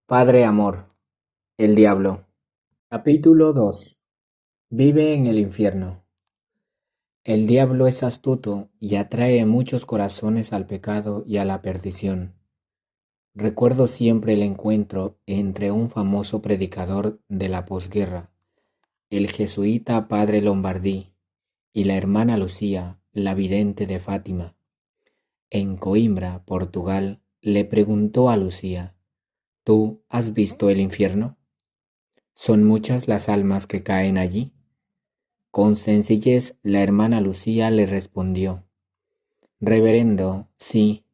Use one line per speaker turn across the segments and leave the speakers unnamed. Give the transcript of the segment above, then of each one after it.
Padre Amor, el Diablo. Capítulo 2. Vive en el infierno. El diablo es astuto y atrae muchos corazones al pecado y a la perdición. Recuerdo siempre el encuentro entre un famoso predicador de la posguerra, el jesuita padre Lombardí, y la hermana Lucía, la vidente de Fátima. En Coimbra, Portugal, le preguntó a Lucía: ¿Tú has visto el infierno? ¿Son muchas las almas que caen allí? Con sencillez la hermana Lucía le respondió: Reverendo, sí,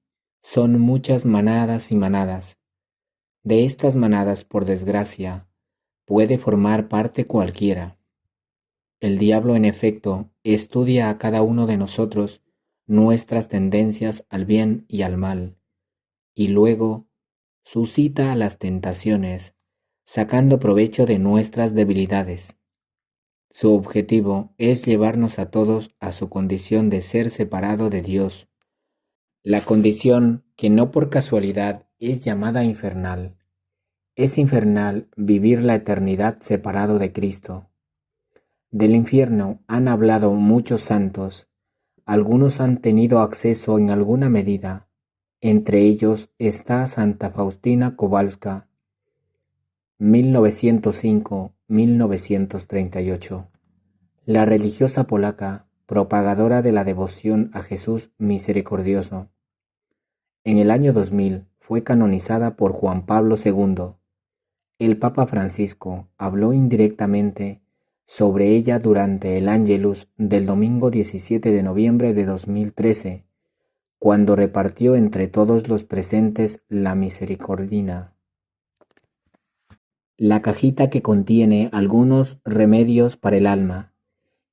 son muchas manadas y manadas. De estas manadas, por desgracia, puede formar parte cualquiera. El diablo, en efecto, estudia a cada uno de nosotros nuestras tendencias al bien y al mal, y luego suscita las tentaciones, sacando provecho de nuestras debilidades. Su objetivo es llevarnos a todos a su condición de ser separado de Dios, la condición que no por casualidad es llamada infernal. Es infernal vivir la eternidad separado de Cristo. Del infierno han hablado muchos santos, algunos han tenido acceso en alguna medida, entre ellos está Santa Faustina Kowalska, 1905-1938. La religiosa polaca, propagadora de la devoción a Jesús misericordioso. En el año 2000 fue canonizada por Juan Pablo II. El Papa Francisco habló indirectamente sobre ella durante el Ángelus del domingo 17 de noviembre de 2013, cuando repartió entre todos los presentes la misericordina, la cajita que contiene algunos remedios para el alma,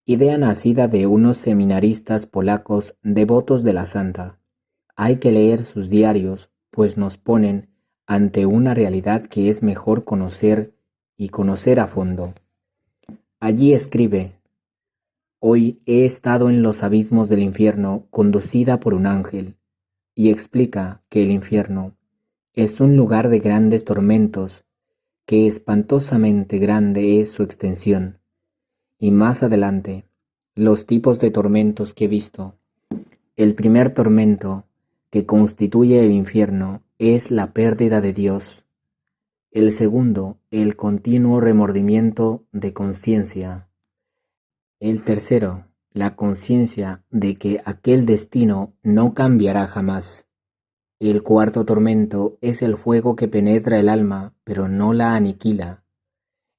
idea nacida de unos seminaristas polacos devotos de la santa. Hay que leer sus diarios, pues nos ponen ante una realidad que es mejor conocer y conocer a fondo. Allí escribe: Hoy he estado en los abismos del infierno conducida por un ángel, y explica que el infierno es un lugar de grandes tormentos, que espantosamente grande es su extensión. Y más adelante, los tipos de tormentos que he visto. El primer tormento, que constituye el infierno, es la pérdida de Dios. El segundo, el continuo remordimiento de conciencia. El tercero, la conciencia de que aquel destino no cambiará jamás. El cuarto tormento es el fuego que penetra el alma, pero no la aniquila.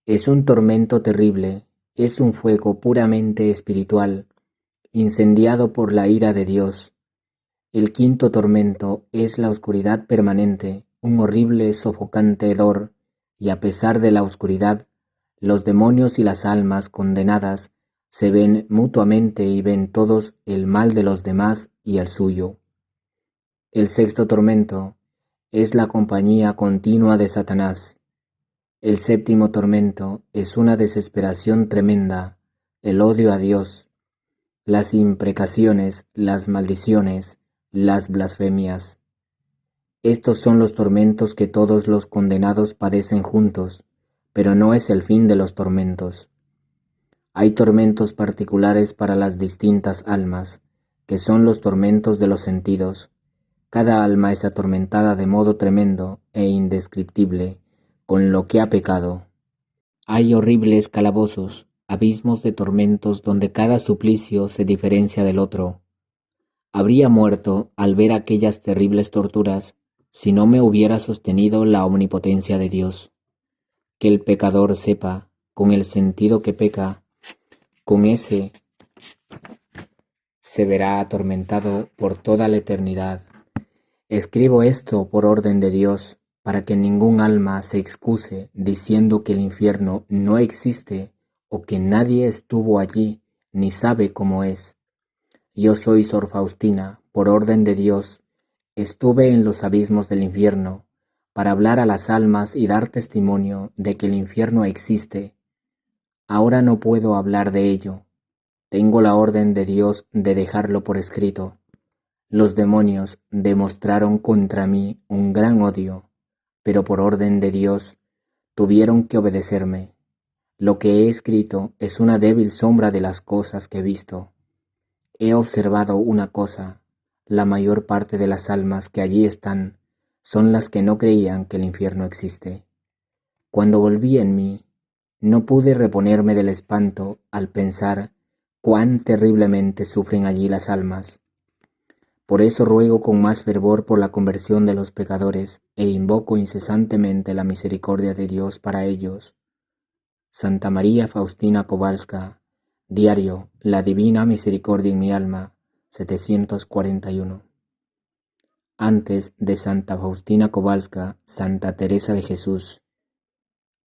Es un tormento terrible, es un fuego puramente espiritual, incendiado por la ira de Dios. El quinto tormento es la oscuridad permanente, un horrible, sofocante hedor, y a pesar de la oscuridad, los demonios y las almas condenadas se ven mutuamente y ven todos el mal de los demás y el suyo. El sexto tormento es la compañía continua de Satanás. El séptimo tormento es una desesperación tremenda, el odio a Dios, las imprecaciones, las maldiciones, las blasfemias. Estos son los tormentos que todos los condenados padecen juntos, pero no es el fin de los tormentos. Hay tormentos particulares para las distintas almas, que son los tormentos de los sentidos. Cada alma es atormentada de modo tremendo e indescriptible con lo que ha pecado. Hay horribles calabozos, abismos de tormentos donde cada suplicio se diferencia del otro. Habría muerto al ver aquellas terribles torturas si no me hubiera sostenido la omnipotencia de Dios. Que el pecador sepa, con el sentido que peca, con ese se verá atormentado por toda la eternidad. Escribo esto por orden de Dios, para que ningún alma se excuse diciendo que el infierno no existe o que nadie estuvo allí ni sabe cómo es. Yo soy Sor Faustina, por orden de Dios, estuve en los abismos del infierno, para hablar a las almas y dar testimonio de que el infierno existe. Ahora no puedo hablar de ello. Tengo la orden de Dios de dejarlo por escrito. Los demonios demostraron contra mí un gran odio. pero por orden de Dios tuvieron que obedecerme. Lo que he escrito es una débil sombra de las cosas que he visto. He observado una cosa: la mayor parte de las almas que allí están son las que no creían que el infierno existe. Cuando volví en mí, no pude reponerme del espanto al pensar cuán terriblemente sufren allí las almas. Por eso ruego con más fervor por la conversión de los pecadores e invoco incesantemente la misericordia de Dios para ellos. Santa María Faustina Kowalska, Diario, La Divina Misericordia en mi alma, 741. Antes de Santa Faustina Kowalska, Santa Teresa de Jesús,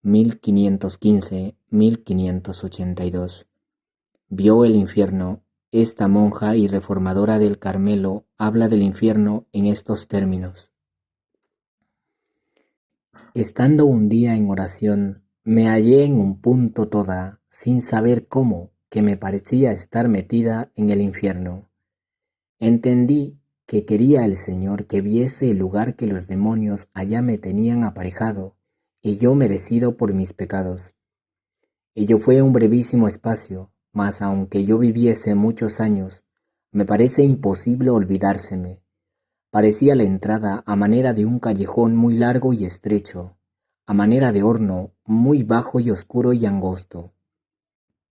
1515-1582. Vio el infierno. Esta monja y reformadora del Carmelo habla del infierno en estos términos. Estando un día en oración, me hallé en un punto toda, sin saber cómo, que me parecía estar metida en el infierno. Entendí que quería el Señor que viese el lugar que los demonios allá me tenían aparejado y yo merecido por mis pecados. Ello fue un brevísimo espacio, mas aunque yo viviese muchos años, me parece imposible olvidárseme. Parecía la entrada a manera de un callejón muy largo y estrecho, a manera de horno muy bajo y oscuro y angosto.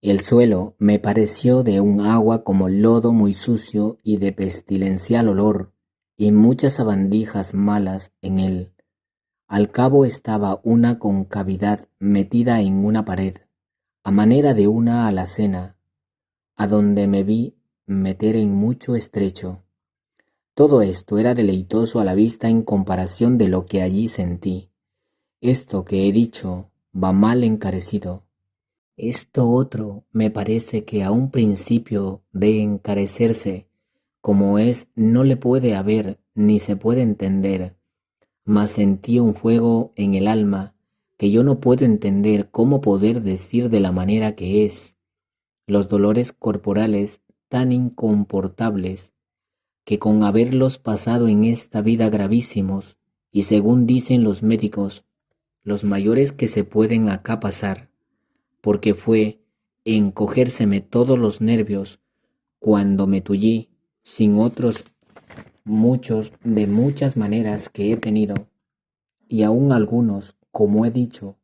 El suelo me pareció de un agua como lodo muy sucio y de pestilencial olor, y muchas sabandijas malas en él. Al cabo estaba una concavidad metida en una pared, a manera de una alacena, a donde me vi meter en mucho estrecho. Todo esto era deleitoso a la vista en comparación de lo que allí sentí. Esto que he dicho va mal encarecido. Esto otro me parece que a un principio de encarecerse, como es, no le puede haber ni se puede entender, mas sentí un fuego en el alma que yo no puedo entender cómo poder decir de la manera que es. Los dolores corporales tan incomportables que con haberlos pasado en esta vida gravísimos, y según dicen los médicos, los mayores que se pueden acá pasar, porque fue encogérseme todos los nervios cuando me tullí, sin otros muchos de muchas maneras que he tenido, y aún algunos, como he dicho,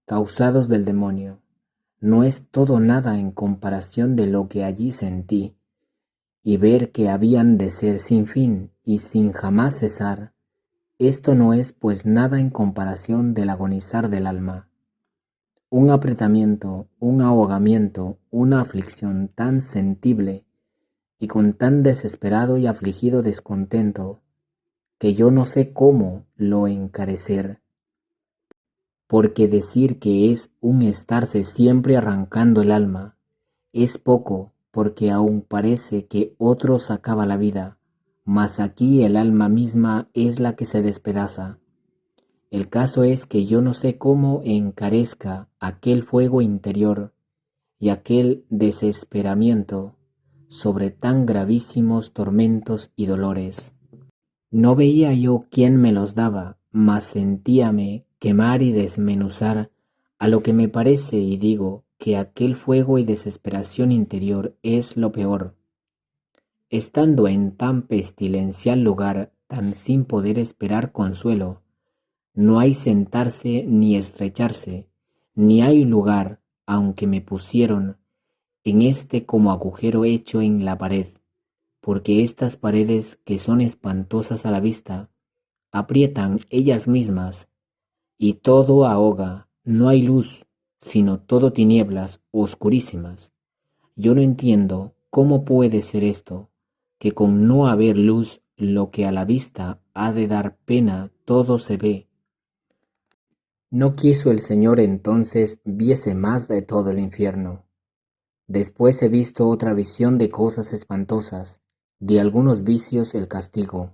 causados del demonio. No es todo nada en comparación de lo que allí sentí, y ver que habían de ser sin fin y sin jamás cesar. Esto no es pues nada en comparación del agonizar del alma. Un apretamiento, un ahogamiento, una aflicción tan sentible y con tan desesperado y afligido descontento, que yo no sé cómo lo encarecer, porque decir que es un estarse siempre arrancando el alma es poco, porque aún parece que otro sacaba la vida, mas aquí el alma misma es la que se despedaza. El caso es que yo no sé cómo encarezca aquel fuego interior y aquel desesperamiento sobre tan gravísimos tormentos y dolores. No veía yo quién me los daba, mas sentíame quemar y desmenuzar, a lo que me parece y digo que aquel fuego y desesperación interior es lo peor. Estando en tan pestilencial lugar, tan sin poder esperar consuelo, no hay sentarse ni estrecharse, ni hay lugar, aunque me pusieron en este como agujero hecho en la pared, porque estas paredes que son espantosas a la vista, aprietan ellas mismas, y todo ahoga, no hay luz, sino todo tinieblas oscurísimas. Yo no entiendo cómo puede ser esto, que con no haber luz lo que a la vista ha de dar pena todo se ve. No quiso el Señor entonces viese más de todo el infierno. Después he visto otra visión de cosas espantosas, de algunos vicios el castigo.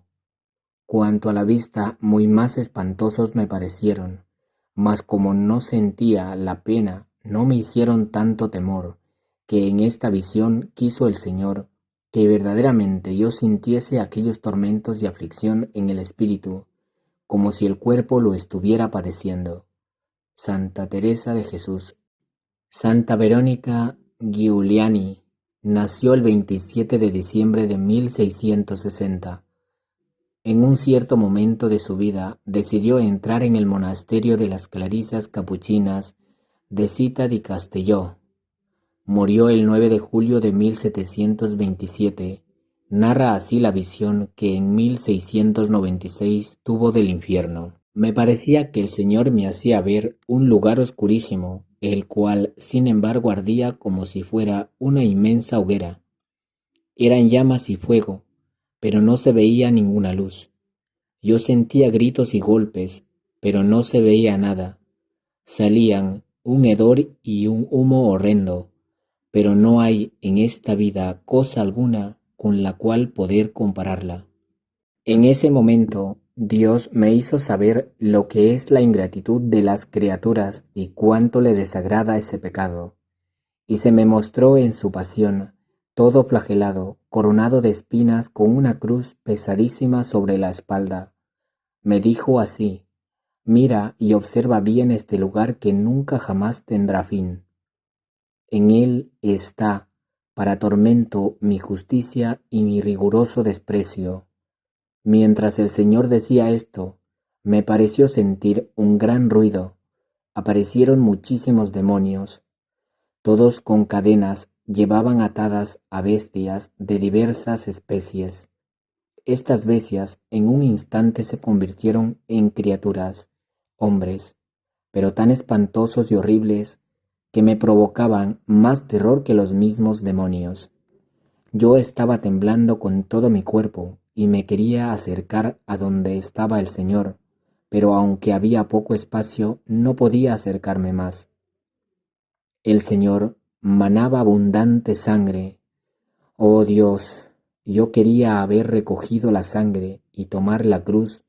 Cuanto a la vista, muy más espantosos me parecieron, mas como no sentía la pena, no me hicieron tanto temor, que en esta visión quiso el Señor que verdaderamente yo sintiese aquellos tormentos y aflicción en el espíritu, como si el cuerpo lo estuviera padeciendo. Santa Teresa de Jesús. Santa Verónica Giuliani nació el 27 de diciembre de 1660. En un cierto momento de su vida decidió entrar en el monasterio de las Clarisas Capuchinas de Città di Castelló. Murió el 9 de julio de 1727. Narra así la visión que en 1696 tuvo del infierno. Me parecía que el Señor me hacía ver un lugar oscurísimo, el cual sin embargo ardía como si fuera una inmensa hoguera. Eran llamas y fuego, pero no se veía ninguna luz. Yo sentía gritos y golpes, pero no se veía nada. Salían un hedor y un humo horrendo, pero no hay en esta vida cosa alguna con la cual poder compararla. En ese momento, Dios me hizo saber lo que es la ingratitud de las criaturas y cuánto le desagrada ese pecado. Y se me mostró en su pasión, todo flagelado, coronado de espinas con una cruz pesadísima sobre la espalda. Me dijo así: mira y observa bien este lugar que nunca jamás tendrá fin. En él está, para tormento, mi justicia y mi riguroso desprecio. Mientras el Señor decía esto, me pareció sentir un gran ruido. Aparecieron muchísimos demonios. Todos con cadenas llevaban atadas a bestias de diversas especies. Estas bestias en un instante se convirtieron en criaturas, hombres, pero tan espantosos y horribles que me provocaban más terror que los mismos demonios. Yo estaba temblando con todo mi cuerpo y me quería acercar a donde estaba el Señor, pero aunque había poco espacio, no podía acercarme más. El Señor manaba abundante sangre. Oh Dios, yo quería haber recogido la sangre y tomar la cruz,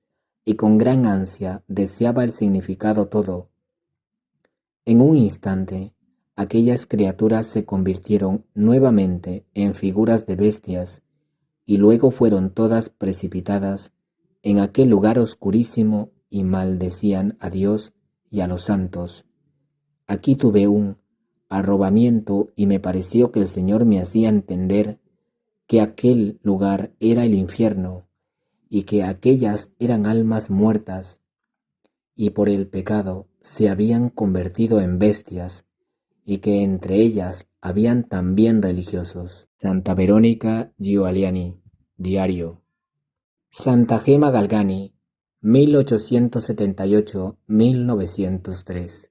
y con gran ansia deseaba el significado todo. En un instante, aquellas criaturas se convirtieron nuevamente en figuras de bestias, y luego fueron todas precipitadas en aquel lugar oscurísimo y maldecían a Dios y a los santos. Aquí tuve un arrobamiento y me pareció que el Señor me hacía entender que aquel lugar era el infierno y que aquellas eran almas muertas y por el pecado se habían convertido en bestias y que entre ellas habían también religiosos. Santa Verónica Giuliani, diario. Santa Gema Galgani, 1878-1903.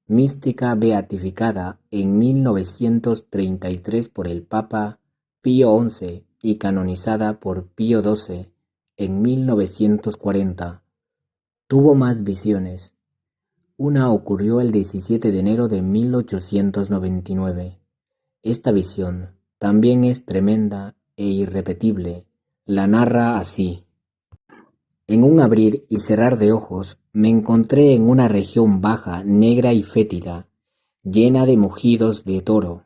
Mística beatificada en 1933 por el Papa Pío XI y canonizada por Pío XII en 1940. Tuvo más visiones. Una ocurrió el 17 de enero de 1899. Esta visión también es tremenda e irrepetible. La narra así: en un abrir y cerrar de ojos me encontré en una región baja, negra y fétida, llena de mugidos de toro,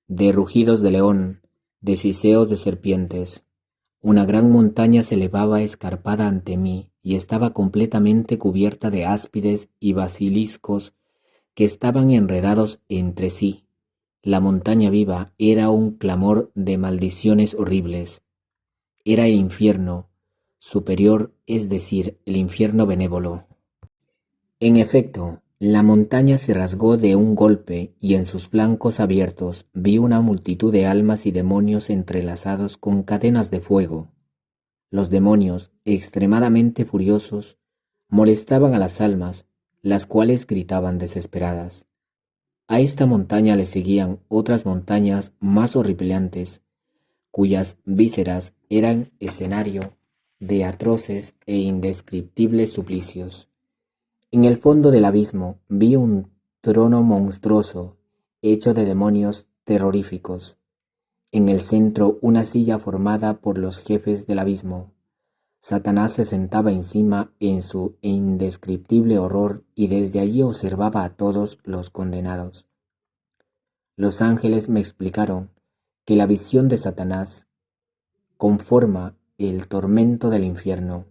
de rugidos de león, de siseos de serpientes. Una gran montaña se elevaba escarpada ante mí y estaba completamente cubierta de áspides y basiliscos que estaban enredados entre sí. La montaña viva era un clamor de maldiciones horribles. Era el infierno superior, es decir, el infierno benévolo. En efecto, la montaña se rasgó de un golpe y en sus flancos abiertos vi una multitud de almas y demonios entrelazados con cadenas de fuego. Los demonios, extremadamente furiosos, molestaban a las almas, las cuales gritaban desesperadas. A esta montaña le seguían otras montañas más horripilantes, cuyas vísceras eran escenario de atroces e indescriptibles suplicios. En el fondo del abismo vi un trono monstruoso, hecho de demonios terroríficos. En el centro una silla formada por los jefes del abismo. Satanás se sentaba encima en su indescriptible horror y desde allí observaba a todos los condenados. Los ángeles me explicaron que la visión de Satanás conforma el tormento del infierno.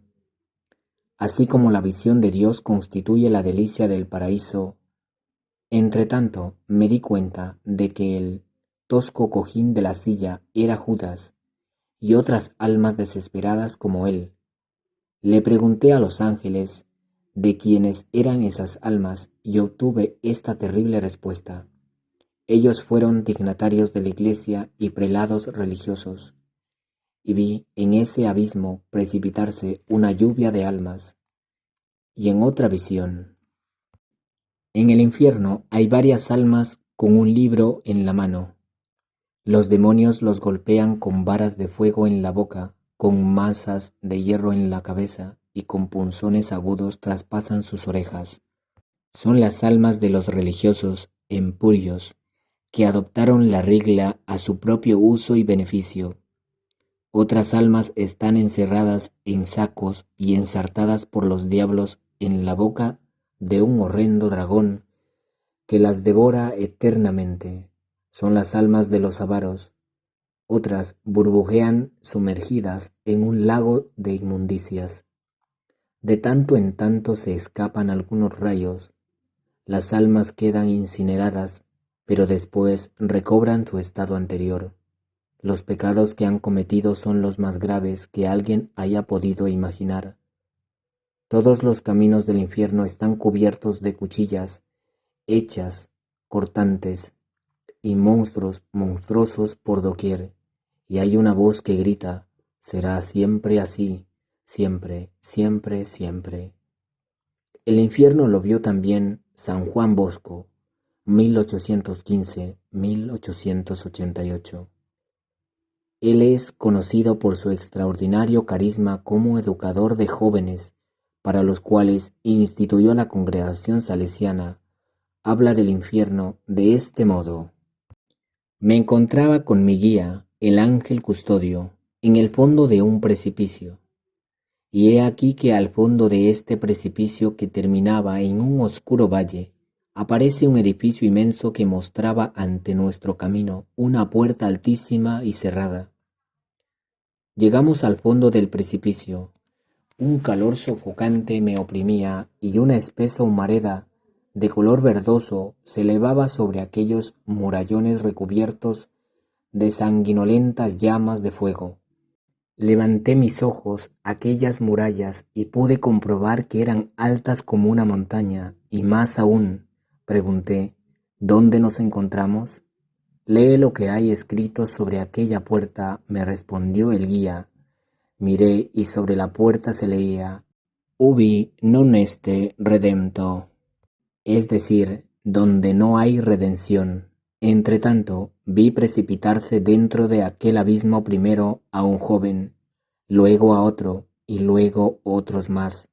así como la visión de Dios constituye la delicia del paraíso. Entretanto, me di cuenta de que el tosco cojín de la silla era Judas y otras almas desesperadas como él. Le pregunté a los ángeles de quiénes eran esas almas y obtuve esta terrible respuesta. Ellos fueron dignatarios de la iglesia y prelados religiosos, y vi en ese abismo precipitarse una lluvia de almas. Y en otra visión, en el infierno hay varias almas con un libro en la mano. Los demonios los golpean con varas de fuego en la boca, con masas de hierro en la cabeza y con punzones agudos traspasan sus orejas. Son las almas de los religiosos empurios que adoptaron la regla a su propio uso y beneficio. Otras almas están encerradas en sacos y ensartadas por los diablos en la boca de un horrendo dragón que las devora eternamente. Son las almas de los avaros. Otras burbujean sumergidas en un lago de inmundicias. De tanto en tanto se escapan algunos rayos. Las almas quedan incineradas, pero después recobran su estado anterior. Los pecados que han cometido son los más graves que alguien haya podido imaginar. Todos los caminos del infierno están cubiertos de cuchillas, hechas, cortantes, y monstruos monstruosos por doquier, y hay una voz que grita: será siempre así, siempre, siempre, siempre. El infierno lo vio también San Juan Bosco, 1815-1888. Él es conocido por su extraordinario carisma como educador de jóvenes, para los cuales instituyó la congregación salesiana. Habla del infierno de este modo: me encontraba con mi guía, el ángel custodio, en el fondo de un precipicio, y he aquí que al fondo de este precipicio, que terminaba en un oscuro valle, aparece un edificio inmenso que mostraba ante nuestro camino una puerta altísima y cerrada. Llegamos al fondo del precipicio. Un calor sofocante me oprimía y una espesa humareda de color verdoso se elevaba sobre aquellos murallones recubiertos de sanguinolentas llamas de fuego. Levanté mis ojos a aquellas murallas y pude comprobar que eran altas como una montaña, y más aún, pregunté: ¿dónde nos encontramos? Lee lo que hay escrito sobre aquella puerta, me respondió el guía. Miré y sobre la puerta se leía: Ubi non est redempto, es decir, donde no hay redención. Entretanto, vi precipitarse dentro de aquel abismo primero a un joven, luego a otro y luego otros más.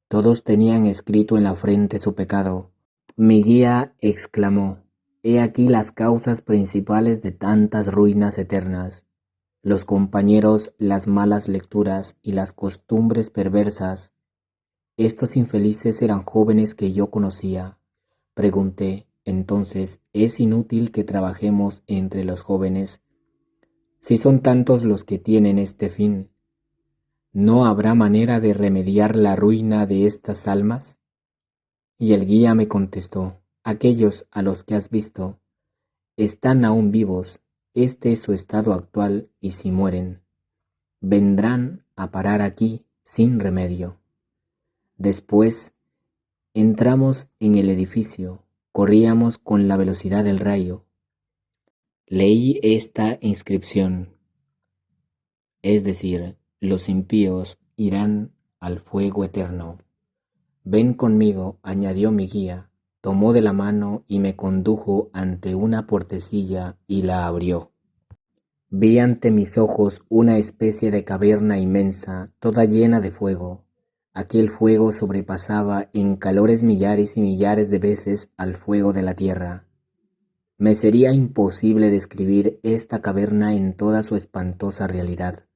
Todos tenían escrito en la frente su pecado. Mi guía exclamó: he aquí las causas principales de tantas ruinas eternas. Los compañeros, las malas lecturas y las costumbres perversas. Estos infelices eran jóvenes que yo conocía. Pregunté: entonces, ¿es inútil que trabajemos entre los jóvenes? Si son tantos los que tienen este fin, ¿no habrá manera de remediar la ruina de estas almas? Y el guía me contestó: aquellos a los que has visto están aún vivos, este es su estado actual, y si mueren, vendrán a parar aquí sin remedio. Después entramos en el edificio, corríamos con la velocidad del rayo. Leí esta inscripción, es decir, los impíos irán al fuego eterno. Ven conmigo, añadió mi guía, tomó de la mano y me condujo ante una puertecilla y la abrió. Vi ante mis ojos una especie de caverna inmensa, toda llena de fuego. Aquel fuego sobrepasaba en calores millares y millares de veces al fuego de la tierra. Me sería imposible describir esta caverna en toda su espantosa realidad.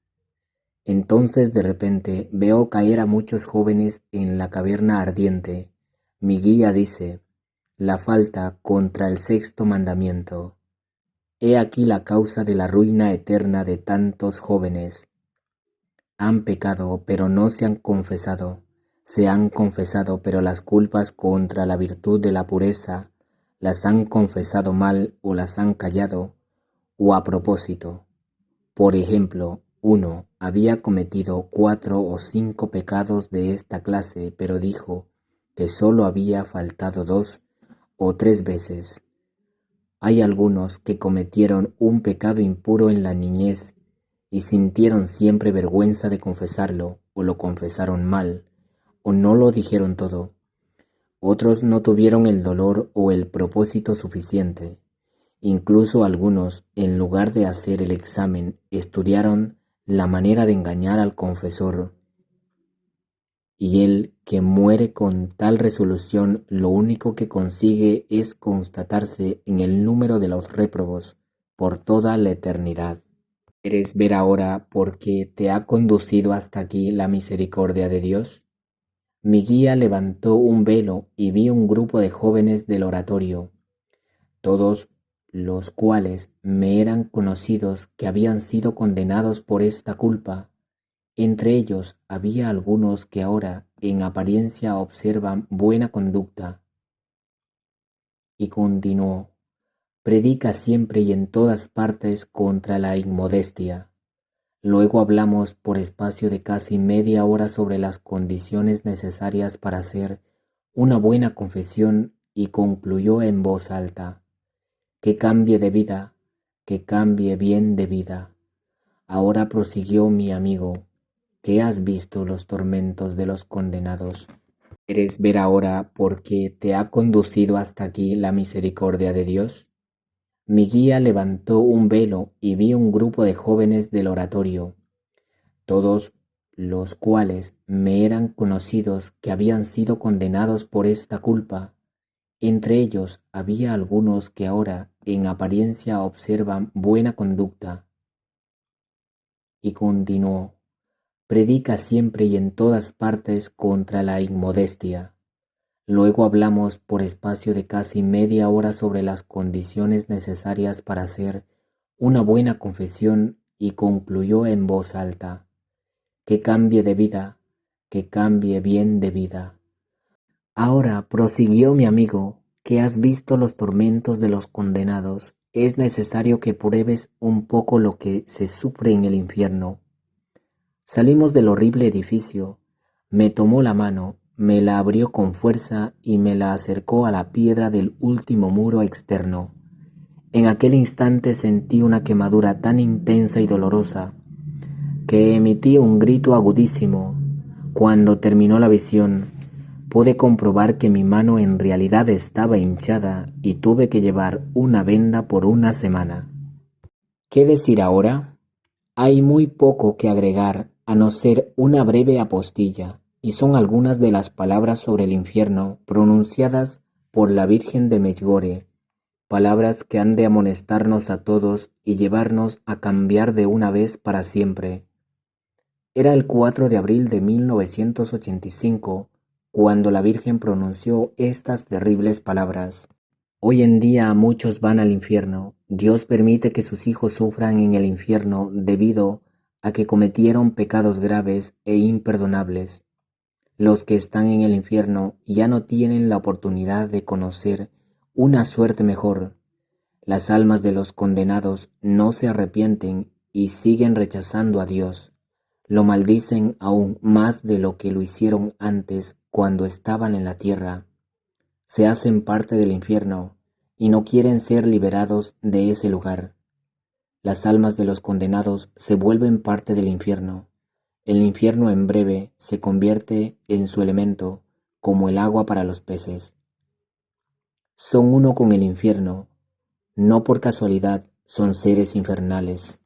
Entonces de repente veo caer a muchos jóvenes en la caverna ardiente. Mi guía dice: la falta contra el sexto mandamiento. He aquí la causa de la ruina eterna de tantos jóvenes. Han pecado, pero no se han confesado. se han confesado, pero las culpas contra la virtud de la pureza las han confesado mal o las han callado, o a propósito. Por ejemplo, uno había cometido 4 o 5 pecados de esta clase, pero dijo que solo había faltado 2 o 3 veces. Hay algunos que cometieron un pecado impuro en la niñez y sintieron siempre vergüenza de confesarlo, o lo confesaron mal, o no lo dijeron todo. Otros no tuvieron el dolor o el propósito suficiente. Incluso algunos, en lugar de hacer el examen, estudiaron la manera de engañar al confesor. Y el que muere con tal resolución lo único que consigue es constatarse en el número de los réprobos por toda la eternidad. ¿Quieres ver ahora por qué te ha conducido hasta aquí la misericordia de Dios? Mi guía levantó un velo y vi un grupo de jóvenes del oratorio, todos los cuales me eran conocidos que habían sido condenados por esta culpa. Entre ellos había algunos que ahora en apariencia observan buena conducta. Y continuó: predica siempre y en todas partes contra la inmodestia. Luego hablamos por espacio de casi media hora sobre las condiciones necesarias para hacer una buena confesión y concluyó en voz alta: que cambie de vida, que cambie bien de vida. Ahora prosiguió mi amigo, ¿qué has visto los tormentos de los condenados? ¿Quieres ver ahora por qué te ha conducido hasta aquí la misericordia de Dios? Mi guía levantó un velo y vi un grupo de jóvenes del oratorio, todos los cuales me eran conocidos que habían sido condenados por esta culpa. Entre ellos había algunos que ahora en apariencia observan buena conducta. Y continuó: predica siempre y en todas partes contra la inmodestia. Luego hablamos por espacio de casi media hora sobre las condiciones necesarias para hacer una buena confesión y concluyó en voz alta: que cambie de vida, que cambie bien de vida. Ahora, prosiguió mi amigo, que has visto los tormentos de los condenados, es necesario que pruebes un poco lo que se sufre en el infierno. Salimos del horrible edificio, me tomó la mano, me la abrió con fuerza y me la acercó a la piedra del último muro externo. En aquel instante sentí una quemadura tan intensa y dolorosa que emití un grito agudísimo. Cuando terminó la visión, pude comprobar que mi mano en realidad estaba hinchada y tuve que llevar una venda por una semana. ¿Qué decir ahora? Hay muy poco que agregar a no ser una breve apostilla, y son algunas de las palabras sobre el infierno pronunciadas por la Virgen de Medjugorje, palabras que han de amonestarnos a todos y llevarnos a cambiar de una vez para siempre. Era el 4 de abril de 1985 cuando la Virgen pronunció estas terribles palabras. Hoy en día muchos van al infierno. Dios permite que sus hijos sufran en el infierno debido a que cometieron pecados graves e imperdonables. Los que están en el infierno ya no tienen la oportunidad de conocer una suerte mejor. Las almas de los condenados no se arrepienten y siguen rechazando a Dios. Lo maldicen aún más de lo que lo hicieron antes cuando estaban en la tierra. Se hacen parte del infierno y no quieren ser liberados de ese lugar. Las almas de los condenados se vuelven parte del infierno. El infierno en breve se convierte en su elemento, como el agua para los peces. Son uno con el infierno, no por casualidad son seres infernales.